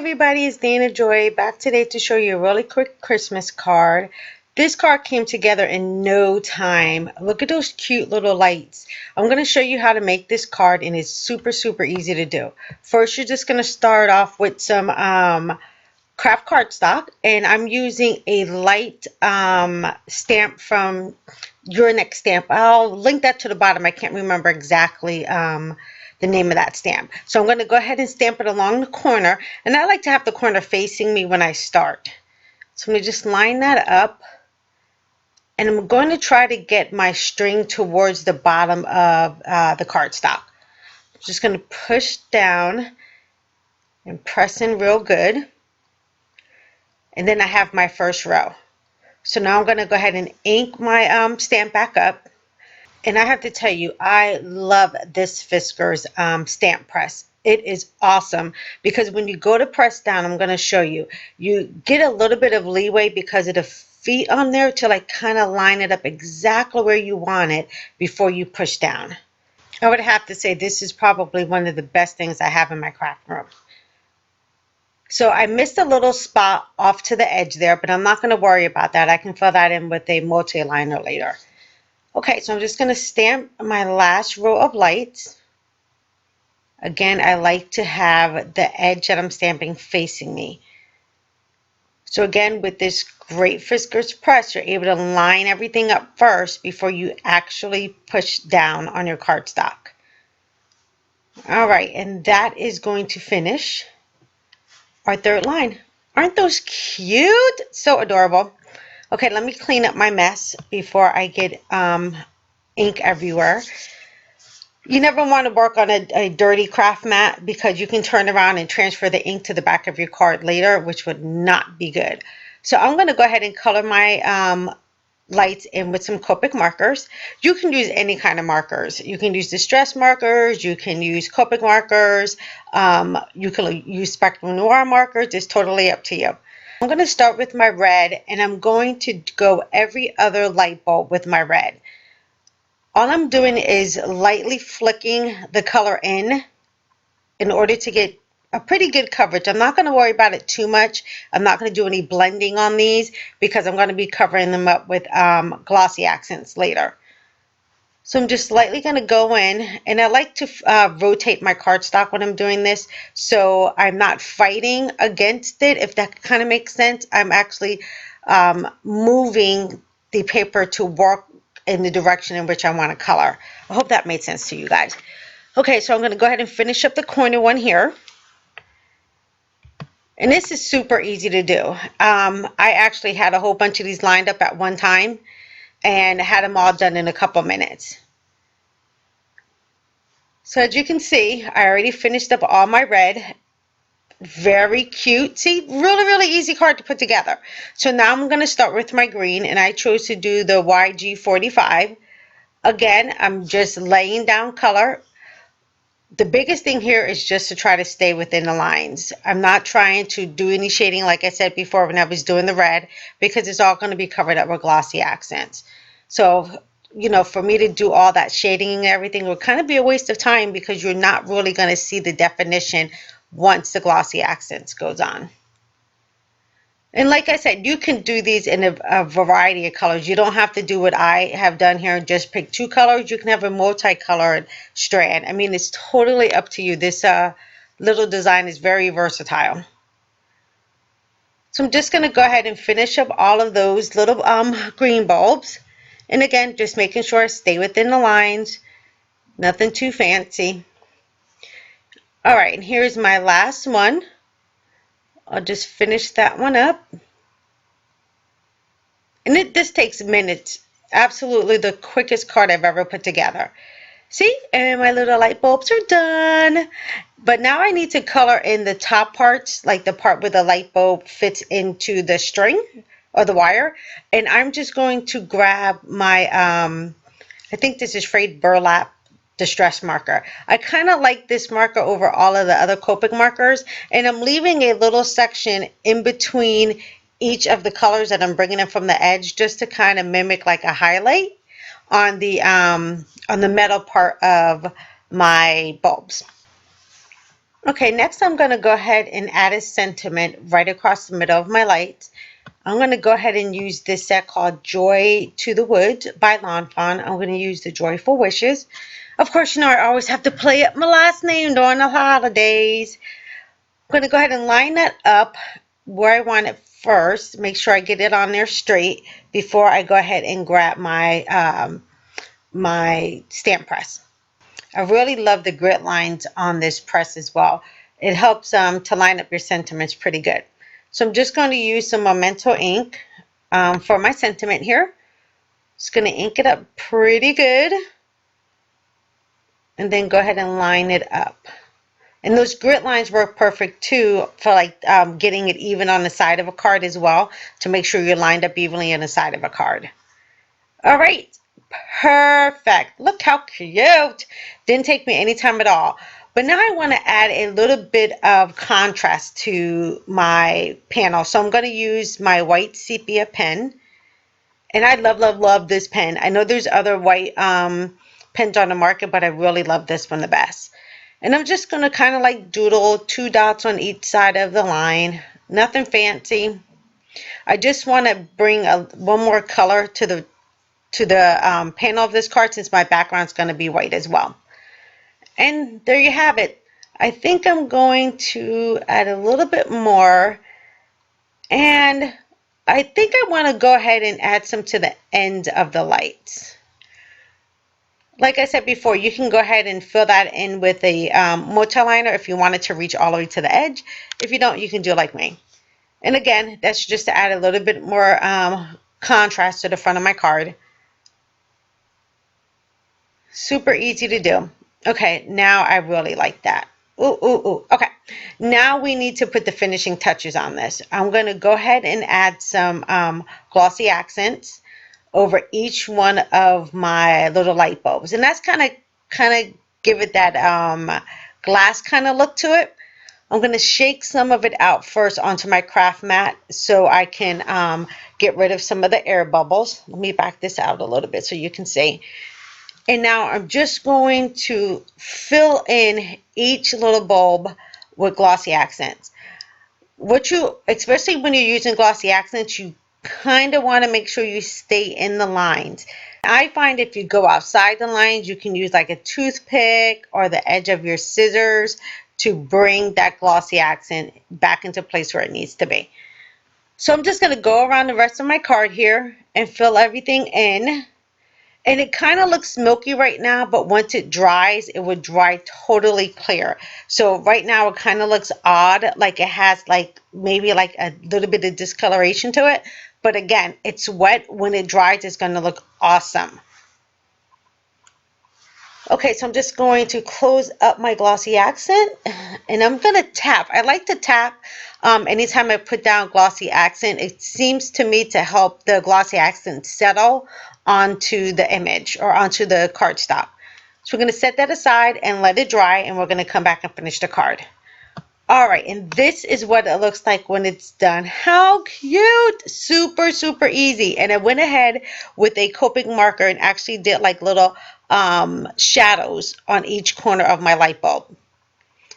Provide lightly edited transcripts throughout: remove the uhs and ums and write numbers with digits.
everybody, it's Dana Joy back today to show you a really quick Christmas card. This card came together in no time. Look at those cute little lights. I'm going to show you how to make this card and it's super easy to do. First, you're just going to start off with some craft cardstock, and I'm using a light stamp from Your Next Stamp. I'll link that to the bottom. I can't remember exactly the name of that stamp. So I'm going to go ahead and stamp it along the corner, and I like to have the corner facing me when I start. So I'm going to just line that up, and I'm going to try to get my string towards the bottom of the cardstock. I'm just going to push down and press in real good, and then I have my first row. So now I'm going to go ahead and ink my stamp back up. And I have to tell you, I love this Fiskars stamp press. It is awesome because when you go to press down, I'm going to show you, you get a little bit of leeway because of the feet on there to like kind of line it up exactly where you want it before you push down. I would have to say this is probably one of the best things I have in my craft room. So I missed a little spot off to the edge there, but I'm not going to worry about that. I can fill that in with a multi-liner later. Okay, so I'm just going to stamp my last row of lights. Again, I like to have the edge that I'm stamping facing me. So again, with this great Fiskars press, you're able to line everything up first before you actually push down on your cardstock. All right, and that is going to finish our third line. Aren't those cute? So adorable. Okay, let me clean up my mess before I get ink everywhere. You never want to work on a dirty craft mat because you can turn around and transfer the ink to the back of your card later, which would not be good. So I'm going to go ahead and color my lights in with some Copic markers. You can use any kind of markers. You can use distress markers, you can use Copic markers, you can use Spectrum Noir markers. It's totally up to you. I'm going to start with my red, and I'm going to go every other light bulb with my red. All I'm doing is lightly flicking the color in order to get a pretty good coverage. I'm not going to worry about it too much. I'm not going to do any blending on these because I'm going to be covering them up with glossy accents later. So I'm just lightly going to go in, and I like to rotate my cardstock when I'm doing this, so I'm not fighting against it, if that kind of makes sense. I'm actually moving the paper to work in the direction in which I want to color. I hope that made sense to you guys. Okay, so I'm going to go ahead and finish up the corner one here. And this is super easy to do. I actually had a whole bunch of these lined up at one time and had them all done in a couple minutes. So as you can see, I already finished up all my red. Very cute. See, really easy card to put together. So now I'm going to start with my green, and I chose to do the YG45. Again, I'm just laying down color. The biggest thing here is just to try to stay within the lines. I'm not trying to do any shading like I said before when I was doing the red, because it's all going to be covered up with glossy accents. So, you know, for me to do all that shading and everything would kind of be a waste of time because you're not really going to see the definition once the glossy accents goes on. And like I said, you can do these in a variety of colors. You don't have to do what I have done here and just pick two colors. You can have a multicolored strand. I mean, it's totally up to you. This little design is very versatile. So I'm just going to go ahead and finish up all of those little green bulbs. And again, just making sure I stay within the lines. Nothing too fancy. All right, and here's my last one. I'll just finish that one up. And this takes minutes. Absolutely the quickest card I've ever put together. See, and my little light bulbs are done. But now I need to color in the top parts, like the part where the light bulb fits into the string or the wire. And I'm just going to grab my, I think this is frayed burlap distress marker. I kind of like this marker over all of the other Copic markers, and I'm leaving a little section in between each of the colors that I'm bringing in from the edge, just to kind of mimic like a highlight on the metal part of my bulbs. Okay, next I'm going to go ahead and add a sentiment right across the middle of my lights. I'm going to go ahead and use this set called Joy to the Woods by Lawn Fawn. I'm going to use the Joyful Wishes. Of course, you know I always have to play up my last name during the holidays. I'm going to go ahead and line that up where I want it first. Make sure I get it on there straight before I go ahead and grab my stamp press. I really love the grit lines on this press as well. It helps to line up your sentiments pretty good. So I'm just going to use some Memento ink for my sentiment here. Just going to ink it up pretty good and then go ahead and line it up. And those grit lines work perfect too for like getting it even on the side of a card as well, to make sure you're lined up evenly on the side of a card. All right, perfect. Look how cute. Didn't take me any time at all. But now I want to add a little bit of contrast to my panel. So I'm going to use my white sepia pen. And I love, love, love this pen. I know there's other white pens on the market, but I really love this one the best. And I'm just going to kind of like doodle 2 dots on each side of the line. Nothing fancy. I just want to bring one more color to the panel of this card, since my background is going to be white as well. And there you have it. I think I'm going to add a little bit more, and I think I want to go ahead and add some to the end of the lights. Like I said before, you can go ahead and fill that in with a multi-liner if you want it to reach all the way to the edge. If you don't, you can do like me. And again, that's just to add a little bit more contrast to the front of my card. Super easy to do. Okay, now I really like that. Ooh, ooh, ooh. Okay, now we need to put the finishing touches on this. I'm going to go ahead and add some glossy accents over each one of my little light bulbs. And that's kind of give it that glass kind of look to it. I'm going to shake some of it out first onto my craft mat so I can get rid of some of the air bubbles. Let me back this out a little bit so you can see. And now I'm just going to fill in each little bulb with glossy accents. Especially when you're using glossy accents, you kind of want to make sure you stay in the lines. I find if you go outside the lines, you can use like a toothpick or the edge of your scissors to bring that glossy accent back into place where it needs to be. So I'm just going to go around the rest of my card here and fill everything in. And it kind of looks milky right now, but once it dries, it would dry totally clear. So right now it kind of looks odd, like it has like maybe like a little bit of discoloration to it. But again, it's wet. When it dries, it's going to look awesome. Okay, so I'm just going to close up my glossy accent, and I'm going to tap. I like to tap anytime I put down glossy accent. It seems to me to help the glossy accent settle onto the image or onto the cardstock. So we're going to set that aside and let it dry, and we're going to come back and finish the card. All right, and this is what it looks like when it's done. How cute! Super, super easy. And I went ahead with a Copic marker and actually did like little shadows on each corner of my light bulb.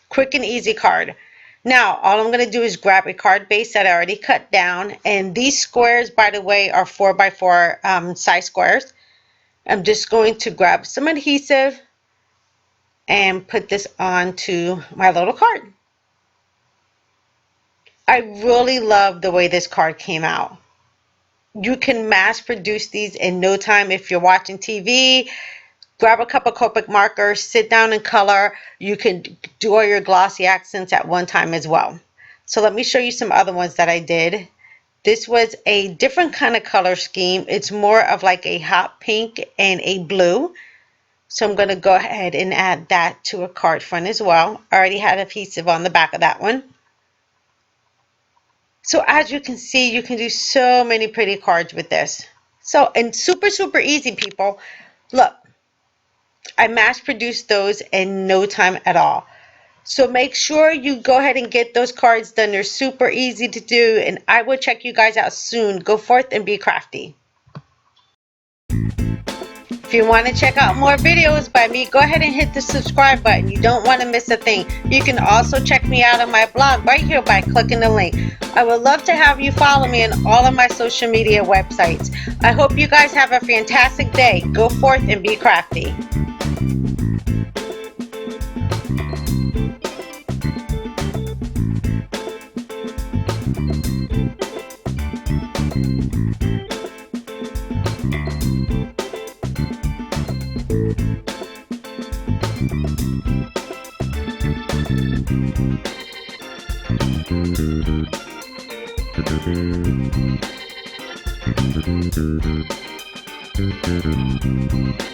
Quick and easy card. Now, all I'm going to do is grab a card base that I already cut down. And these squares, by the way, are 4x4 size squares. I'm just going to grab some adhesive and put this onto my little card. I really love the way this card came out. You can mass produce these in no time. If you're watching TV, grab a couple of Copic markers, sit down and color. You can do all your glossy accents at one time as well. So let me show you some other ones that I did. This was a different kind of color scheme. It's more of like a hot pink and a blue. So I'm going to go ahead and add that to a card front as well. I already had adhesive on the back of that one. So as you can see, you can do so many pretty cards with this. So, and super, super easy, people. Look, I mass produced those in no time at all. So make sure you go ahead and get those cards done. They're super easy to do, and I will check you guys out soon. Go forth and be crafty. If you want to check out more videos by me, go ahead and hit the subscribe button. You don't want to miss a thing. You can also check me out on my blog right here by clicking the link. I would love to have you follow me on all of my social media websites. I hope you guys have a fantastic day. Go forth and be crafty. Thank you.